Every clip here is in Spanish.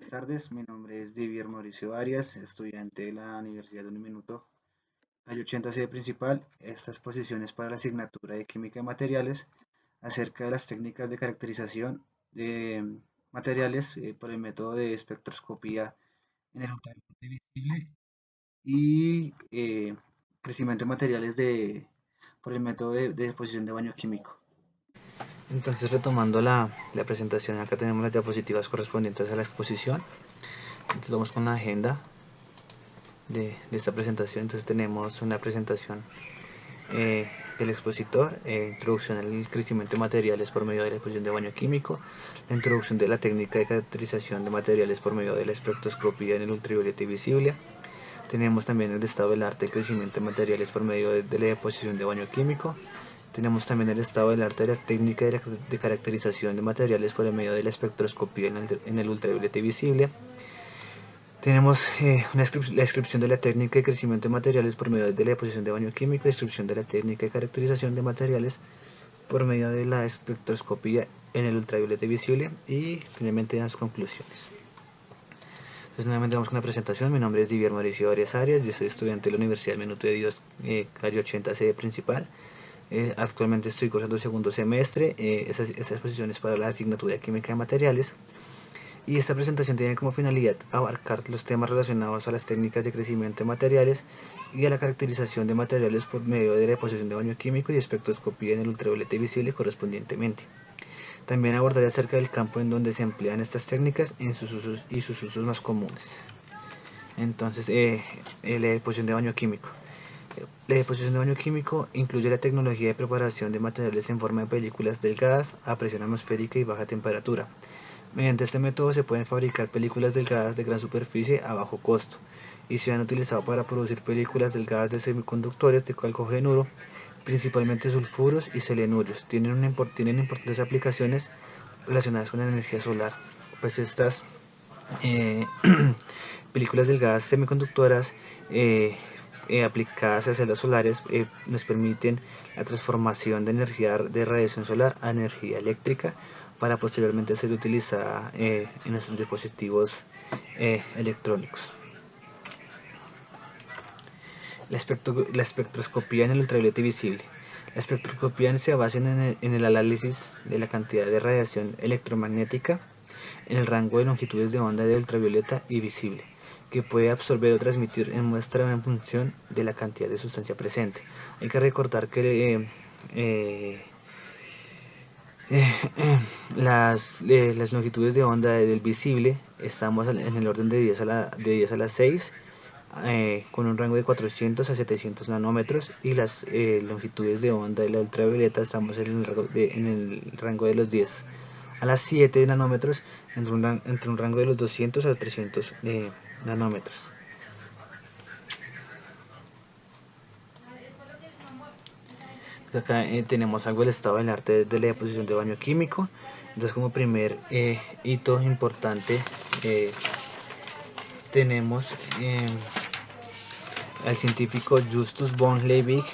Buenas tardes, mi nombre es Divier Mauricio Arias, estudiante de la Universidad de Uniminuto. Calle 80 sede principal. Esta exposición es para la asignatura de Química de Materiales acerca de las técnicas de caracterización de materiales por el método de espectroscopía en el ultravioleta visible y crecimiento de materiales por el método de disposición de baño químico. Entonces, retomando la presentación, acá tenemos las diapositivas correspondientes a la exposición. Entonces vamos con la agenda de esta presentación. Entonces tenemos una presentación del expositor, introducción al crecimiento de materiales por medio de la exposición de baño químico, la introducción de la técnica de caracterización de materiales por medio de la espectroscopía en el ultravioleta visible. Tenemos también el estado del arte del crecimiento de materiales por medio de la deposición de baño químico. Tenemos también el estado del arte de la técnica de caracterización de materiales por medio de la espectroscopía en el ultravioleta visible. Tenemos la descripción de la técnica de crecimiento de materiales por medio de la deposición de baño químico, descripción de la técnica de caracterización de materiales por medio de la espectroscopía en el ultravioleta visible y finalmente las conclusiones. Entonces nuevamente vamos con la presentación. Mi nombre es Divier Mauricio Arias, yo soy estudiante de la Universidad Minuto de Dios, calle 80, sede principal. Actualmente estoy cursando el segundo semestre. Esta exposición es para la asignatura de Química de Materiales. Y esta presentación tiene como finalidad abarcar los temas relacionados a las técnicas de crecimiento de materiales y a la caracterización de materiales por medio de la deposición de baño químico y espectroscopía en el ultravioleta visible correspondientemente. También abordaré acerca del campo en donde se emplean estas técnicas en sus usos y sus usos más comunes. Entonces, la deposición de baño químico. La deposición de baño químico incluye la tecnología de preparación de materiales en forma de películas delgadas a presión atmosférica y baja temperatura. Mediante este método se pueden fabricar películas delgadas de gran superficie a bajo costo y se han utilizado para producir películas delgadas de semiconductores de calcogenuro, principalmente sulfuros y selenurios. Tienen importantes aplicaciones relacionadas con la energía solar, pues estas eh, películas delgadas semiconductoras aplicadas a celdas solares nos permiten la transformación de energía de radiación solar a energía eléctrica para posteriormente ser utilizada en nuestros dispositivos electrónicos. La espectroscopía en el ultravioleta visible. La espectroscopía se basa en el análisis de la cantidad de radiación electromagnética en el rango de longitudes de onda de ultravioleta y visible, que puede absorber o transmitir en muestra en función de la cantidad de sustancia presente. Hay que recordar que las longitudes de onda del visible estamos en el orden de 10 a la 6, con un rango de 400 a 700 nanómetros, y las longitudes de onda de la ultravioleta estamos en el rango de los 10 a las 7 nanómetros, entre un rango de los 200 a 300 nanómetros. Acá tenemos algo del estado del arte de la deposición de baño químico. Entonces, como primer hito importante, tenemos al científico Justus von Liebig,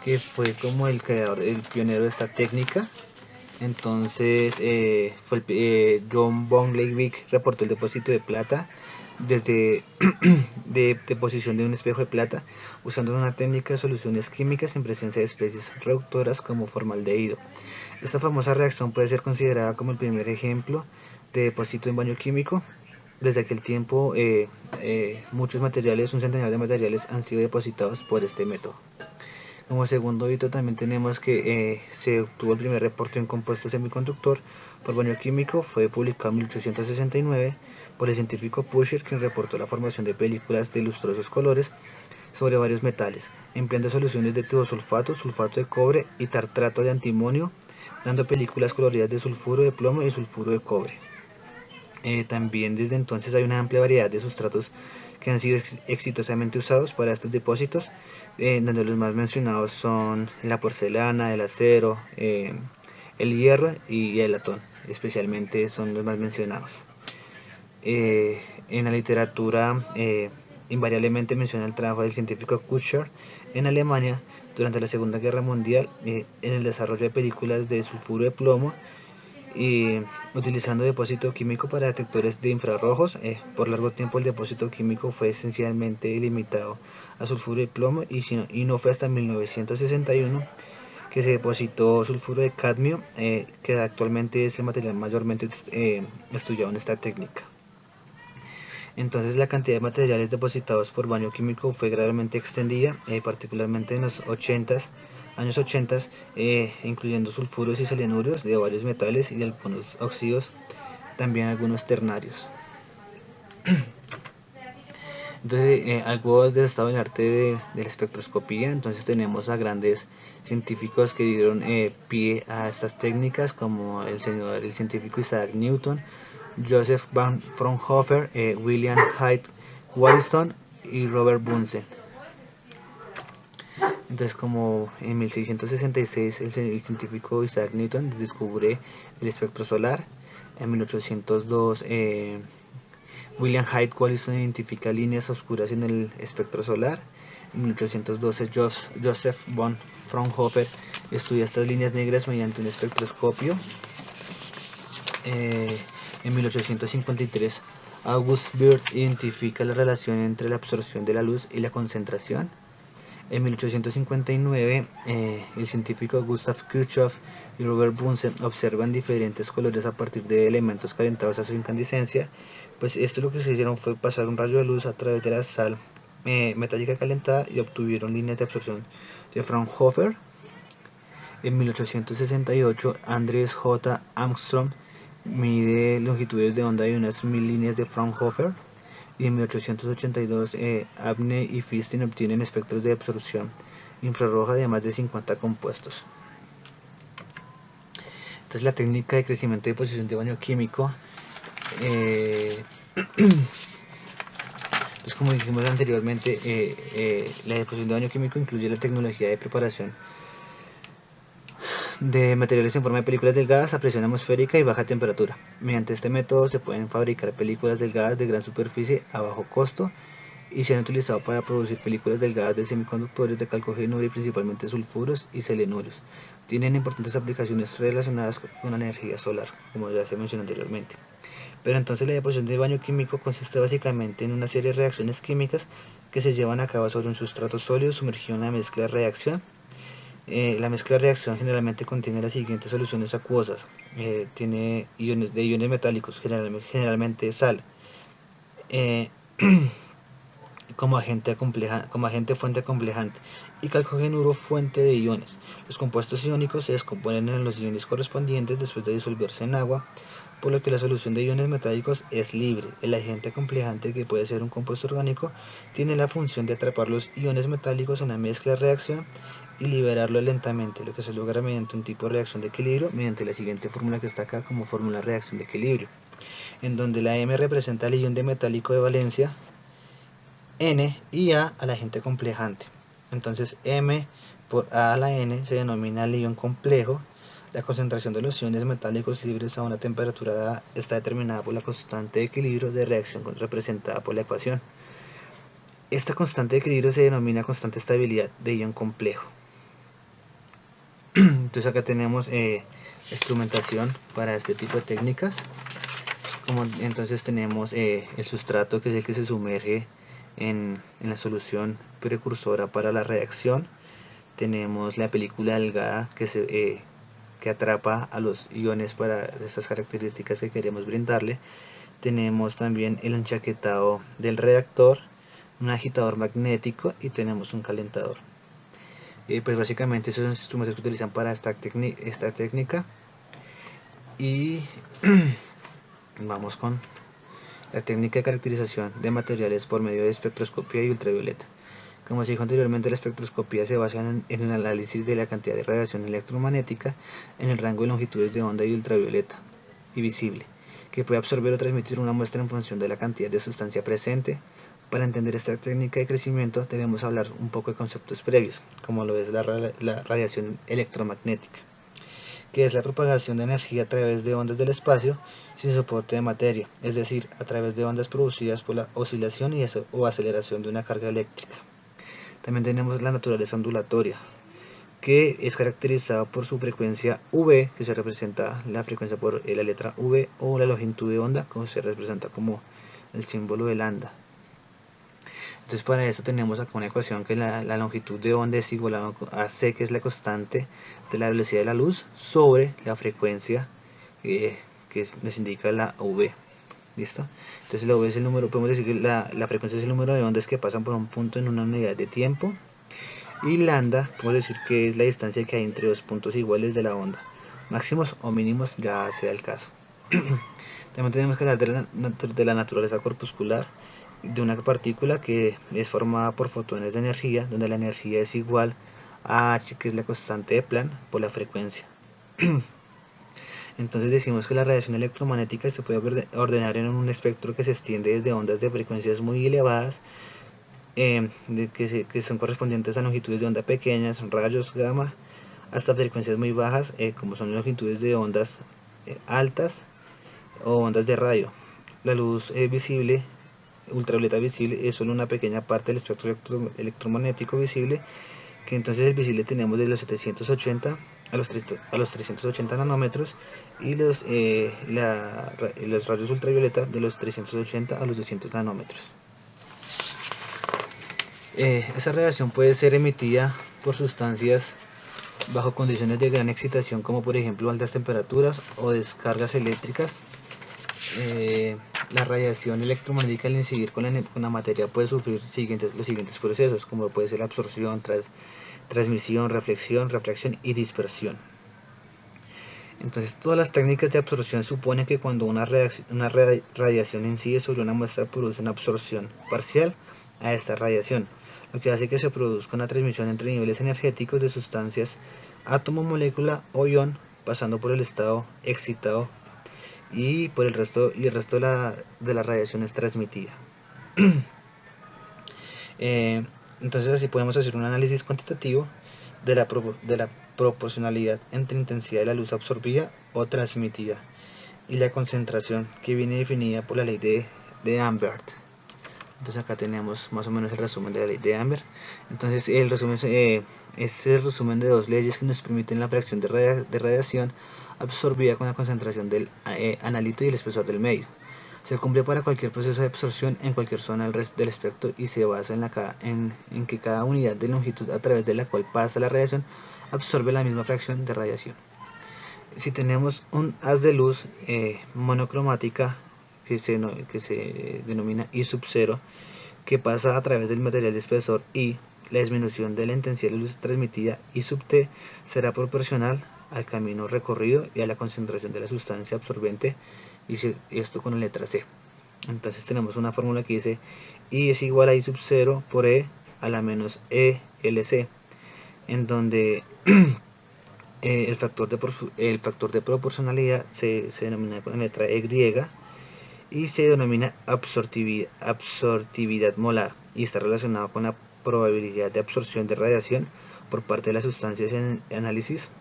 que fue como el creador, el pionero de esta técnica. Entonces, John von Liebig reportó el depósito de plata desde de deposición de un espejo de plata usando una técnica de soluciones químicas en presencia de especies reductoras como formaldehído. Esta famosa reacción puede ser considerada como el primer ejemplo de depósito en baño químico. Desde aquel tiempo, muchos materiales, un centenar de materiales, han sido depositados por este método. Como segundo hito también tenemos que se obtuvo el primer reporte en compuesto semiconductor por baño químico. Fue publicado en 1869 por el científico Pusher, quien reportó la formación de películas de lustrosos colores sobre varios metales, empleando soluciones de tiosulfato, sulfato de cobre y tartrato de antimonio, dando películas coloridas de sulfuro de plomo y sulfuro de cobre. También desde entonces hay una amplia variedad de sustratos que han sido exitosamente usados para estos depósitos, donde los más mencionados son la porcelana, el acero, el hierro y el latón, especialmente son los más mencionados. En la literatura invariablemente menciona el trabajo del científico Kutscher en Alemania durante la Segunda Guerra Mundial en el desarrollo de películas de sulfuro de plomo y utilizando depósito químico para detectores de infrarrojos. Por largo tiempo el depósito químico fue esencialmente limitado a sulfuro de plomo y no fue hasta 1961 que se depositó sulfuro de cadmio, que actualmente es el material mayormente estudiado en esta técnica. Entonces la cantidad de materiales depositados por baño químico fue gradualmente extendida, particularmente en los años 80, incluyendo sulfuros y selenurios de varios metales y algunos óxidos, también algunos ternarios. Entonces, algo del estado del arte de la espectroscopía. Entonces tenemos a grandes científicos que dieron pie a estas técnicas, como el científico Isaac Newton, Joseph van Fraunhofer, William Hyde Wollaston y Robert Bunsen. Entonces, como en 1666 el científico Isaac Newton descubre el espectro solar, en 1802 William Hyde Wollaston identifica líneas oscuras en el espectro solar. En 1812 Joseph von Fraunhofer estudia estas líneas negras mediante un espectroscopio. En 1853 August Bird identifica la relación entre la absorción de la luz y la concentración. En 1859 el científico Gustav Kirchhoff y Robert Bunsen observan diferentes colores a partir de elementos calentados a su incandescencia. Pues esto lo que se hicieron fue pasar un rayo de luz a través de la sal metálica calentada y obtuvieron líneas de absorción de Fraunhofer. En 1868 Andreas J. Armstrong mide longitudes de onda de unas 1000 líneas de Fraunhofer. Y en 1882 Abney y Fisting obtienen espectros de absorción infrarroja de más de 50 compuestos. Entonces la técnica de crecimiento y deposición de baño químico, pues como dijimos anteriormente, la deposición de baño químico incluye la tecnología de preparación de materiales en forma de películas delgadas a presión atmosférica y baja temperatura. Mediante este método se pueden fabricar películas delgadas de gran superficie a bajo costo y se han utilizado para producir películas delgadas de semiconductores de calcogenuro y principalmente sulfuros y selenurios. Tienen importantes aplicaciones relacionadas con la energía solar, como ya se mencionó anteriormente. Pero entonces la deposición de baño químico consiste básicamente en una serie de reacciones químicas que se llevan a cabo sobre un sustrato sólido sumergido en una mezcla de reacción. La mezcla de reacción generalmente contiene las siguientes soluciones acuosas. Tiene iones metálicos, generalmente sal, como agente fuente acomplejante, y calcogenuro fuente de iones. Los compuestos iónicos se descomponen en los iones correspondientes después de disolverse en agua, por lo que la solución de iones metálicos es libre. El agente acomplejante, que puede ser un compuesto orgánico, tiene la función de atrapar los iones metálicos en la mezcla de reacción y liberarlo lentamente, lo que se logra mediante un tipo de reacción de equilibrio, mediante la siguiente fórmula que está acá como fórmula de reacción de equilibrio, en donde la M representa el ion de metálico de valencia N y A al agente complejante. Entonces M por A a la N se denomina el ion complejo. La concentración de los iones metálicos libres a una temperatura dada está determinada por la constante de equilibrio de reacción representada por la ecuación. Esta constante de equilibrio se denomina constante de estabilidad de ion complejo. Entonces acá tenemos instrumentación para este tipo de técnicas. Entonces tenemos el sustrato, que es el que se sumerge en la solución precursora para la reacción. Tenemos la película delgada que atrapa a los iones para estas características que queremos brindarle. Tenemos también el enchaquetado del reactor, un agitador magnético y tenemos un calentador. Pues básicamente esos son los instrumentos que utilizan para esta técnica. Y vamos con la técnica de caracterización de materiales por medio de espectroscopía y ultravioleta. Como se dijo anteriormente, la espectroscopía se basa en el análisis de la cantidad de radiación electromagnética en el rango de longitudes de onda y ultravioleta y visible, que puede absorber o transmitir una muestra en función de la cantidad de sustancia presente. Para entender esta técnica de crecimiento debemos hablar un poco de conceptos previos, como lo es la radiación electromagnética, que es la propagación de energía a través de ondas del espacio sin soporte de materia, es decir, a través de ondas producidas por la oscilación o aceleración de una carga eléctrica. También tenemos la naturaleza ondulatoria, que es caracterizado por su frecuencia V, que se representa la frecuencia por la letra V, o la longitud de onda, como se representa como el símbolo de lambda. Entonces para esto tenemos acá una ecuación que la longitud de onda es igual a C, que es la constante de la velocidad de la luz, sobre la frecuencia que nos indica la V. ¿Listo? Entonces la V es el número, podemos decir que la frecuencia es el número de ondas que pasan por un punto en una unidad de tiempo, y lambda podemos decir que es la distancia que hay entre dos puntos iguales de la onda, máximos o mínimos, ya sea el caso. También tenemos que hablar de la naturaleza corpuscular de una partícula, que es formada por fotones de energía, donde la energía es igual a H, que es la constante de Planck, por la frecuencia. Entonces decimos que la radiación electromagnética se puede ordenar en un espectro que se extiende desde ondas de frecuencias muy elevadas, que son correspondientes a longitudes de onda pequeñas, rayos gamma, hasta frecuencias muy bajas, como son longitudes de ondas altas o ondas de radio. La luz visible, ultravioleta visible, es solo una pequeña parte del espectro electromagnético visible, que entonces el visible tenemos de los 780 a los 380 nanómetros, y los rayos ultravioleta de los 380 a los 200 nanómetros. Esa radiación puede ser emitida por sustancias bajo condiciones de gran excitación, como por ejemplo altas temperaturas o descargas eléctricas. La radiación electromagnética, al incidir con la materia, puede sufrir los siguientes procesos, como puede ser la absorción, transmisión, reflexión, refracción y dispersión. Entonces todas las técnicas de absorción suponen que cuando una radiación incide sobre una muestra, produce una absorción parcial a esta radiación, lo que hace que se produzca una transmisión entre niveles energéticos de sustancias, átomo, molécula o ion, pasando por el estado excitado y el resto de la radiación es transmitida. Entonces así podemos hacer un análisis cuantitativo de la proporcionalidad entre intensidad de la luz absorbida o transmitida y la concentración, que viene definida por la ley de Ambert. Entonces acá tenemos más o menos el resumen de la ley de Ambert. Entonces el resumen es el resumen de dos leyes que nos permiten la fracción de radiación absorbida con la concentración del analito y el espesor del medio. Se cumple para cualquier proceso de absorción en cualquier zona del espectro, y se basa en que cada unidad de longitud a través de la cual pasa la radiación absorbe la misma fracción de radiación. Si tenemos un haz de luz monocromática, que se denomina I sub 0, que pasa a través del material de espesor I, la disminución de la intensidad de luz transmitida I sub t será proporcional al camino recorrido y a la concentración de la sustancia absorbente, y esto con la letra C. Entonces tenemos una fórmula que dice I es igual a I sub 0 por E a la menos ELC, en donde el factor de proporcionalidad se denomina con la letra E griega, y se denomina absortividad molar, y está relacionado con la probabilidad de absorción de radiación por parte de las sustancias en análisis.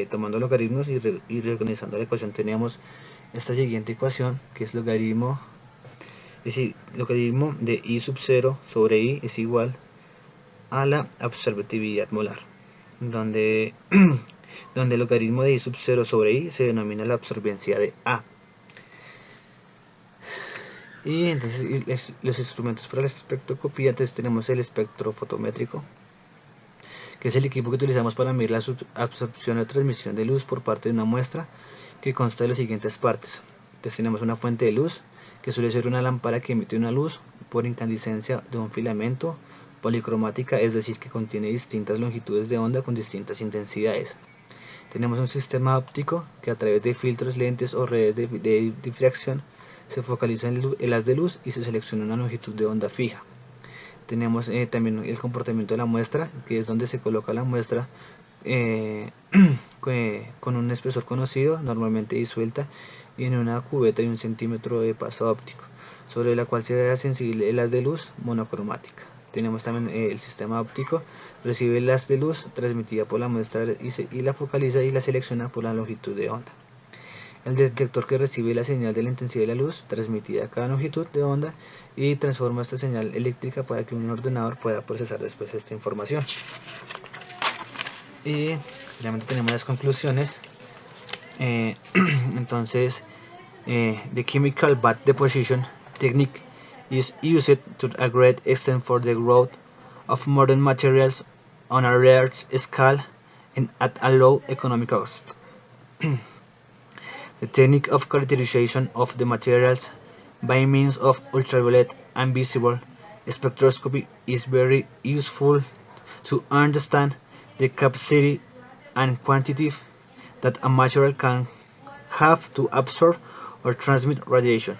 Tomando logaritmos y reorganizando la ecuación, tenemos esta siguiente ecuación, que es logaritmo de I sub 0 sobre I es igual a la absortividad molar, donde el logaritmo de I sub 0 sobre I se denomina la absorbencia de A. Y entonces los instrumentos para la espectroscopía, entonces tenemos el espectro fotométrico, que es el equipo que utilizamos para medir la absorción o transmisión de luz por parte de una muestra, que consta de las siguientes partes. Entonces tenemos una fuente de luz, que suele ser una lámpara que emite una luz por incandescencia de un filamento, policromática, es decir, que contiene distintas longitudes de onda con distintas intensidades. Tenemos un sistema óptico, que a través de filtros, lentes o redes de difracción se focaliza el haz de luz y se selecciona una longitud de onda fija. Tenemos también el comportamiento de la muestra, que es donde se coloca la muestra con un espesor conocido, normalmente disuelta, y en una cubeta de 1 centímetro de paso óptico, sobre la cual se hace sensible el haz de luz monocromática. Tenemos también el sistema óptico, recibe el haz de luz transmitida por la muestra y la focaliza y la selecciona por la longitud de onda. El detector, que recibe la señal de la intensidad de la luz transmitida a cada longitud de onda y transforma esta señal eléctrica para que un ordenador pueda procesar después esta información. Y realmente tenemos las conclusiones. Entonces, the chemical bath deposition technique is used to a great extent for the growth of modern materials on a large scale and at a low economic cost. The technique of characterization of the materials by means of ultraviolet and visible spectroscopy is very useful to understand the capacity and quantity that a material can have to absorb or transmit radiation.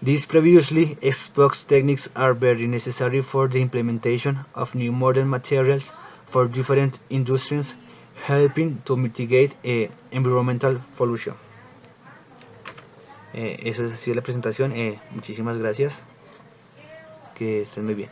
These previously exposed techniques are very necessary for the implementation of new modern materials for different industries, helping to mitigate environmental pollution. Eso es así la presentación. Muchísimas gracias. Que estén muy bien.